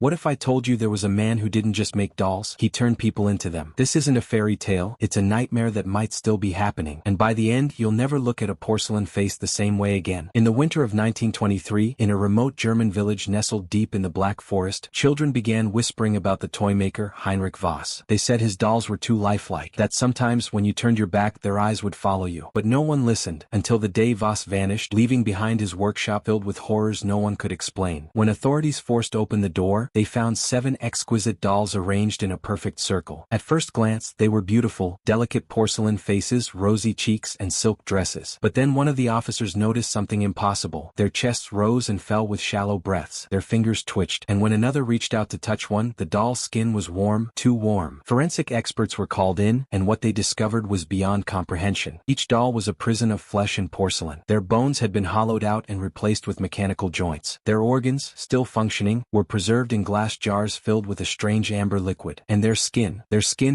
What if I told you there was a man who didn't just make dolls, he turned people into them? This isn't a fairy tale, it's a nightmare that might still be happening. And by the end, you'll never look at a porcelain face the same way again. In the winter of 1923, in a remote German village nestled deep in the Black Forest, children began whispering about the toy maker Heinrich Voss. They said his dolls were too lifelike, that sometimes when you turned your back their eyes would follow you. But no one listened, until the day Voss vanished, leaving behind his workshop filled with horrors no one could explain. When authorities forced open the door, they found 7 exquisite dolls arranged in a perfect circle. At first glance, they were beautiful, delicate porcelain faces, rosy cheeks, and silk dresses. But then one of the officers noticed something impossible. Their chests rose and fell with shallow breaths, their fingers twitched, and when another reached out to touch one, the doll's skin was warm, too warm. Forensic experts were called in, and what they discovered was beyond comprehension. Each doll was a prison of flesh and porcelain. Their bones had been hollowed out and replaced with mechanical joints. Their organs, still functioning, were preserved in glass jars filled with a strange amber liquid. And their skin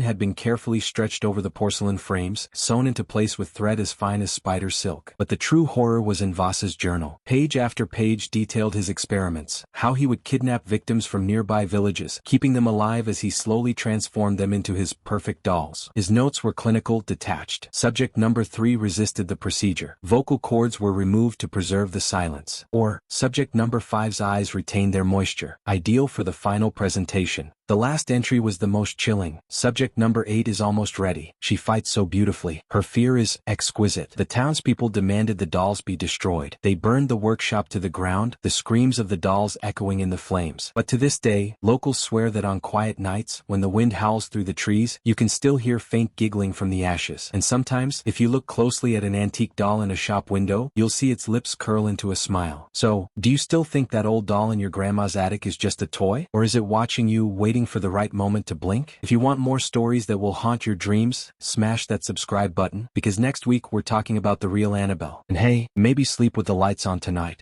had been carefully stretched over the porcelain frames, sewn into place with thread as fine as spider silk. But the true horror was in Voss's journal. Page after page detailed his experiments, how he would kidnap victims from nearby villages, keeping them alive as he slowly transformed them into his perfect dolls. His notes were clinical, detached. Subject number 3 resisted the procedure. Vocal cords were removed to preserve the silence. Or, subject number 5's eyes retained their moisture, ideal for the final presentation. The last entry was the most chilling. Subject number 8 is almost ready. She fights so beautifully. Her fear is exquisite. The townspeople demanded the dolls be destroyed. They burned the workshop to the ground, the screams of the dolls echoing in the flames. But to this day, locals swear that on quiet nights, when the wind howls through the trees, you can still hear faint giggling from the ashes. And sometimes, if you look closely at an antique doll in a shop window, you'll see its lips curl into a smile. So, do you still think that old doll in your grandma's attic is just a toy? Or is it watching you, waiting for the right moment to blink? If you want more stories that will haunt your dreams, smash that subscribe button, because next week we're talking about the real Annabelle. And hey, maybe sleep with the lights on tonight.